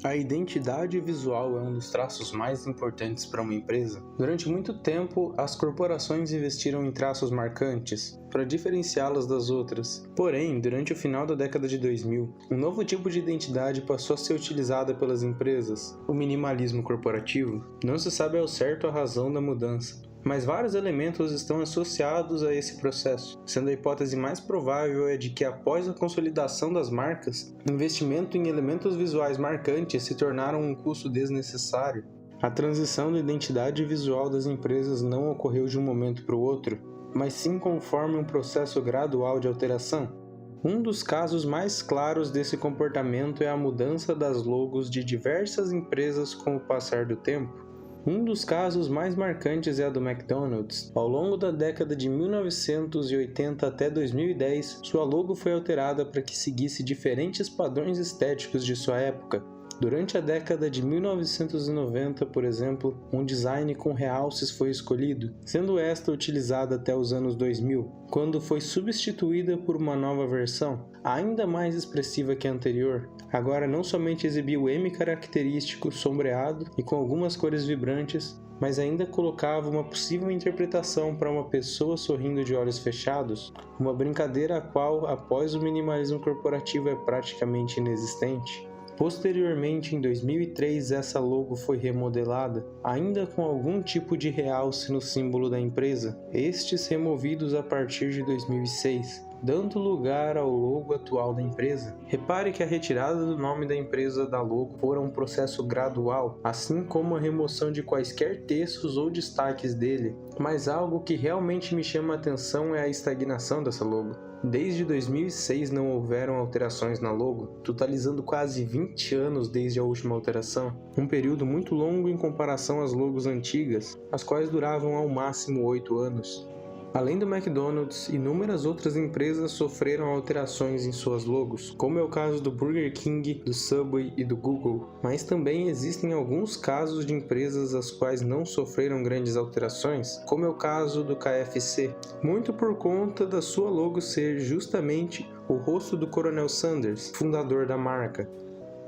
A identidade visual é um dos traços mais importantes para uma empresa. Durante muito tempo, as corporações investiram em traços marcantes para diferenciá-las das outras. Porém, durante o final da década de 2000, um novo tipo de identidade passou a ser utilizada pelas empresas, o minimalismo corporativo. Não se sabe ao certo a razão da mudança, mas vários elementos estão associados a esse processo, sendo a hipótese mais provável é de que após a consolidação das marcas, investimento em elementos visuais marcantes se tornaram um custo desnecessário. A transição da identidade visual das empresas não ocorreu de um momento para o outro, mas sim conforme um processo gradual de alteração. Um dos casos mais claros desse comportamento é a mudança das logos de diversas empresas com o passar do tempo. Um dos casos mais marcantes é a do McDonald's. Ao longo da década de 1980 até 2010, sua logo foi alterada para que seguisse diferentes padrões estéticos de sua época. Durante a década de 1990, por exemplo, um design com realces foi escolhido, sendo esta utilizada até os anos 2000, quando foi substituída por uma nova versão, ainda mais expressiva que a anterior. Agora não somente exibia o M característico sombreado e com algumas cores vibrantes, mas ainda colocava uma possível interpretação para uma pessoa sorrindo de olhos fechados, uma brincadeira a qual, após o minimalismo corporativo, é praticamente inexistente. Posteriormente, em 2003, essa logo foi remodelada, ainda com algum tipo de realce no símbolo da empresa, estes removidos a partir de 2006, dando lugar ao logo atual da empresa. Repare que a retirada do nome da empresa da logo foi um processo gradual, assim como a remoção de quaisquer textos ou destaques dele, mas algo que realmente me chama a atenção é a estagnação dessa logo. Desde 2006 não houveram alterações na logo, totalizando quase 20 anos desde a última alteração, um período muito longo em comparação às logos antigas, as quais duravam ao máximo 8 anos. Além do McDonald's, inúmeras outras empresas sofreram alterações em suas logos, como é o caso do Burger King, do Subway e do Google, mas também existem alguns casos de empresas as quais não sofreram grandes alterações, como é o caso do KFC, muito por conta da sua logo ser justamente o rosto do Coronel Sanders, fundador da marca.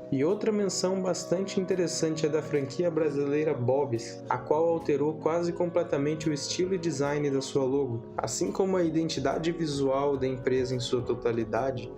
E outra menção bastante interessante é da franquia brasileira Bob's, a qual alterou quase completamente o estilo e design da sua logo, assim como a identidade visual da empresa em sua totalidade.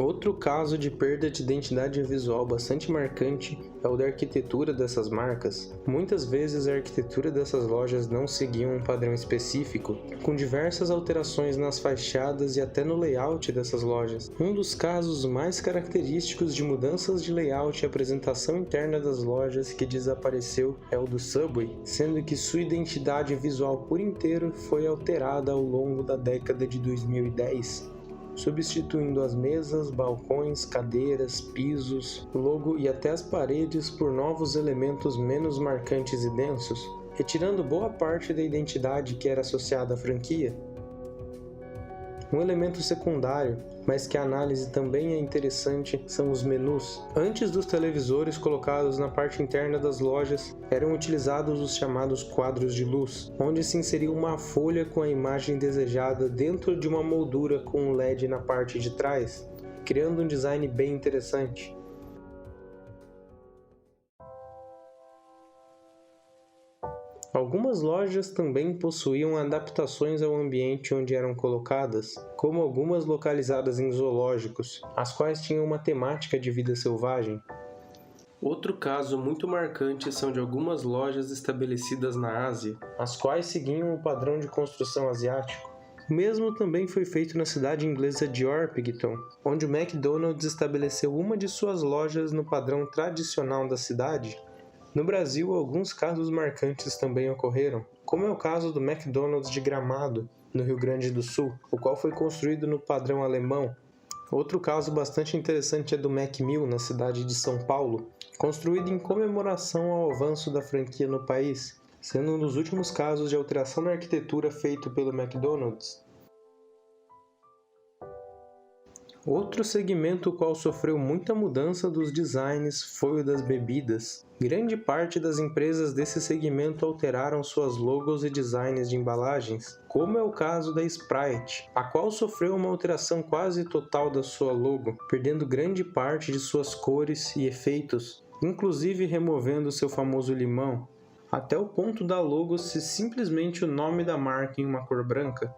Outro caso de perda de identidade visual bastante marcante é o da arquitetura dessas marcas. Muitas vezes a arquitetura dessas lojas não seguia um padrão específico, com diversas alterações nas fachadas e até no layout dessas lojas. Um dos casos mais característicos de mudanças de layout e apresentação interna das lojas que desapareceu é o do Subway, sendo que sua identidade visual por inteiro foi alterada ao longo da década de 2010. Substituindo as mesas, balcões, cadeiras, pisos, logo e até as paredes por novos elementos menos marcantes e densos, retirando boa parte da identidade que era associada à franquia. Um elemento secundário, mas que a análise também é interessante, são os menus. Antes dos televisores colocados na parte interna das lojas, eram utilizados os chamados quadros de luz, onde se inseria uma folha com a imagem desejada dentro de uma moldura com um LED na parte de trás, criando um design bem interessante. Algumas lojas também possuíam adaptações ao ambiente onde eram colocadas, como algumas localizadas em zoológicos, as quais tinham uma temática de vida selvagem. Outro caso muito marcante são de algumas lojas estabelecidas na Ásia, as quais seguiam o padrão de construção asiático. O mesmo também foi feito na cidade inglesa de Orpington, onde o McDonald's estabeleceu uma de suas lojas no padrão tradicional da cidade. No Brasil, alguns casos marcantes também ocorreram, como é o caso do McDonald's de Gramado, no Rio Grande do Sul, o qual foi construído no padrão alemão. Outro caso bastante interessante é do Macmill, na cidade de São Paulo, construído em comemoração ao avanço da franquia no país, sendo um dos últimos casos de alteração na arquitetura feito pelo McDonald's. Outro segmento qual sofreu muita mudança dos designs foi o das bebidas. Grande parte das empresas desse segmento alteraram suas logos e designs de embalagens, como é o caso da Sprite, a qual sofreu uma alteração quase total da sua logo, perdendo grande parte de suas cores e efeitos, inclusive removendo seu famoso limão, até o ponto da logo ser simplesmente o nome da marca em uma cor branca.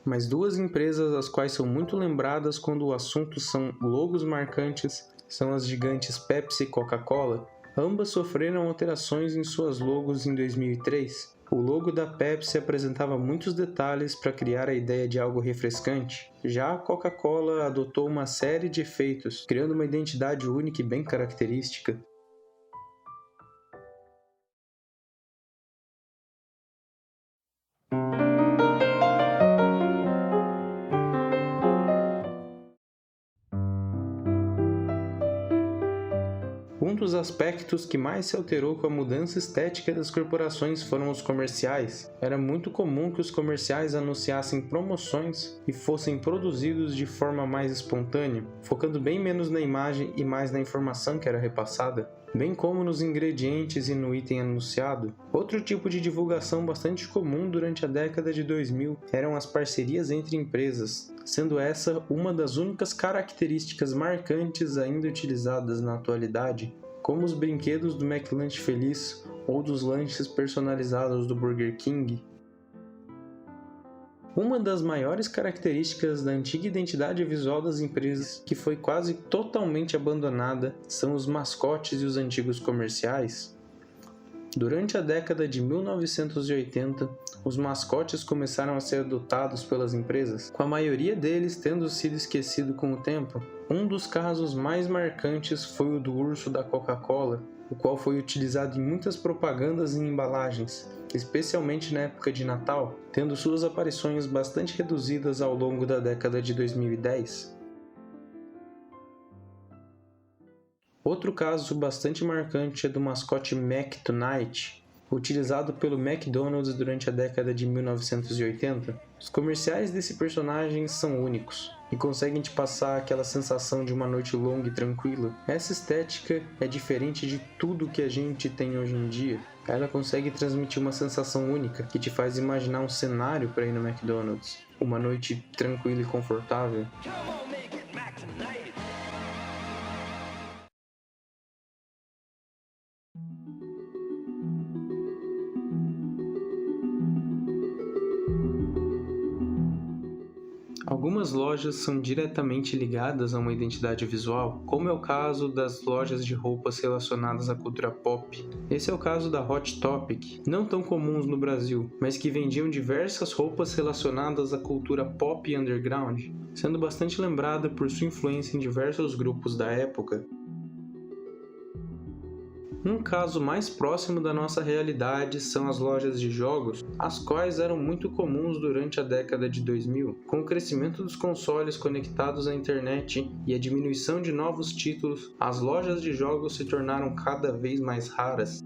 Mas duas empresas as quais são muito lembradas quando o assunto são logos marcantes são as gigantes Pepsi e Coca-Cola. Ambas sofreram alterações em suas logos em 2003. O logo da Pepsi apresentava muitos detalhes para criar a ideia de algo refrescante. Já a Coca-Cola adotou uma série de efeitos, criando uma identidade única e bem característica. Um dos aspectos que mais se alterou com a mudança estética das corporações foram os comerciais. Era muito comum que os comerciais anunciassem promoções e fossem produzidos de forma mais espontânea, focando bem menos na imagem e mais na informação que era repassada, bem como nos ingredientes e no item anunciado. Outro tipo de divulgação bastante comum durante a década de 2000 eram as parcerias entre empresas, sendo essa uma das únicas características marcantes ainda utilizadas na atualidade, como os brinquedos do McLanche Feliz ou dos lanches personalizados do Burger King. Uma das maiores características da antiga identidade visual das empresas, que foi quase totalmente abandonada, são os mascotes e os antigos comerciais. Durante a década de 1980, os mascotes começaram a ser adotados pelas empresas, com a maioria deles tendo sido esquecido com o tempo. Um dos casos mais marcantes foi o do urso da Coca-Cola, o qual foi utilizado em muitas propagandas e embalagens, especialmente na época de Natal, tendo suas aparições bastante reduzidas ao longo da década de 2010. Outro caso bastante marcante é do mascote Mac Tonight, utilizado pelo McDonald's durante a década de 1980. Os comerciais desse personagem são únicos e conseguem te passar aquela sensação de uma noite longa e tranquila. Essa estética é diferente de tudo que a gente tem hoje em dia. Ela consegue transmitir uma sensação única que te faz imaginar um cenário para ir no McDonald's, uma noite tranquila e confortável. Algumas lojas são diretamente ligadas a uma identidade visual, como é o caso das lojas de roupas relacionadas à cultura pop. Esse é o caso da Hot Topic, não tão comuns no Brasil, mas que vendiam diversas roupas relacionadas à cultura pop e underground, sendo bastante lembrada por sua influência em diversos grupos da época. Um caso mais próximo da nossa realidade são as lojas de jogos, as quais eram muito comuns durante a década de 2000. Com o crescimento dos consoles conectados à internet e a diminuição de novos títulos, as lojas de jogos se tornaram cada vez mais raras.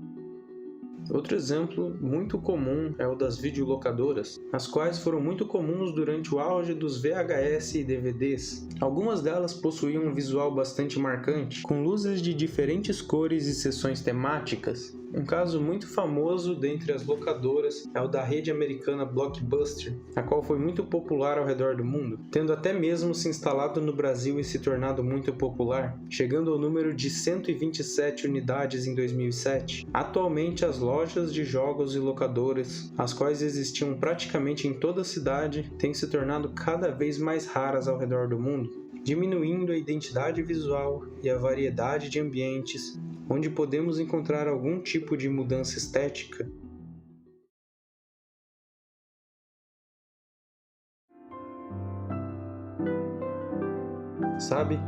Outro exemplo muito comum é o das videolocadoras, as quais foram muito comuns durante o auge dos VHS e DVDs. Algumas delas possuíam um visual bastante marcante, com luzes de diferentes cores e seções temáticas. Um caso muito famoso dentre as locadoras é o da rede americana Blockbuster, a qual foi muito popular ao redor do mundo, tendo até mesmo se instalado no Brasil e se tornado muito popular, chegando ao número de 127 unidades em 2007. Atualmente, as lojas de jogos e locadoras, as quais existiam praticamente em toda a cidade, têm se tornado cada vez mais raras ao redor do mundo, diminuindo a identidade visual e a variedade de ambientes onde podemos encontrar algum tipo de mudança estética. Sabe,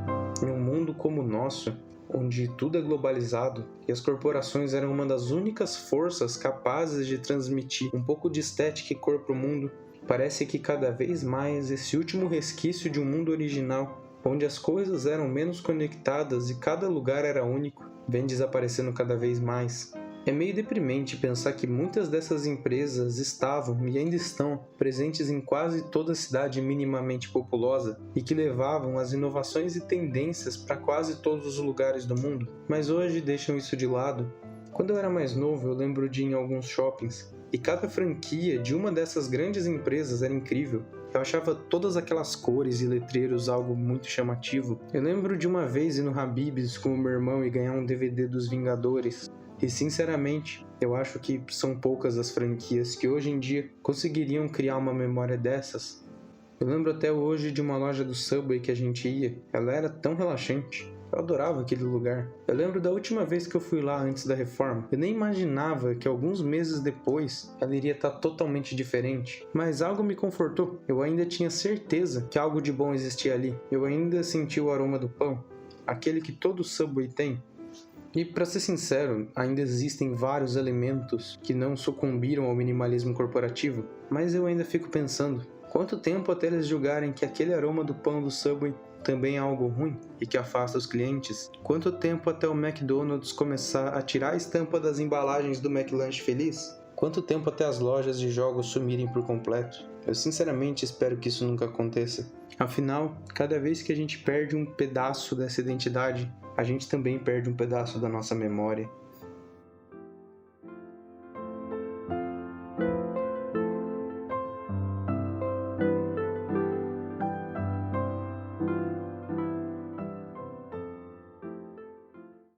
em um mundo como o nosso, onde tudo é globalizado e as corporações eram uma das únicas forças capazes de transmitir um pouco de estética e cor para o mundo, parece que cada vez mais esse último resquício de um mundo original, onde as coisas eram menos conectadas e cada lugar era único, vem desaparecendo cada vez mais. É meio deprimente pensar que muitas dessas empresas estavam e ainda estão presentes em quase toda cidade minimamente populosa e que levavam as inovações e tendências para quase todos os lugares do mundo, mas hoje deixam isso de lado. Quando eu era mais novo, eu lembro de ir em alguns shoppings e cada franquia de uma dessas grandes empresas era incrível. Eu achava todas aquelas cores e letreiros algo muito chamativo. Eu lembro de uma vez ir no Habib's com o meu irmão e ganhar um DVD dos Vingadores. E sinceramente, eu acho que são poucas as franquias que hoje em dia conseguiriam criar uma memória dessas. Eu lembro até hoje de uma loja do Subway que a gente ia. Ela era tão relaxante. Eu adorava aquele lugar. Eu lembro da última vez que eu fui lá antes da reforma. Eu nem imaginava que alguns meses depois ela iria estar totalmente diferente. Mas algo me confortou. Eu ainda tinha certeza que algo de bom existia ali. Eu ainda senti o aroma do pão, aquele que todo Subway tem. E para ser sincero, ainda existem vários elementos que não sucumbiram ao minimalismo corporativo, mas eu ainda fico pensando, quanto tempo até eles julgarem que aquele aroma do pão do Subway também é algo ruim e que afasta os clientes? Quanto tempo até o McDonald's começar a tirar a estampa das embalagens do McLanche Feliz? Quanto tempo até as lojas de jogos sumirem por completo? Eu sinceramente espero que isso nunca aconteça. Afinal, cada vez que a gente perde um pedaço dessa identidade, a gente também perde um pedaço da nossa memória.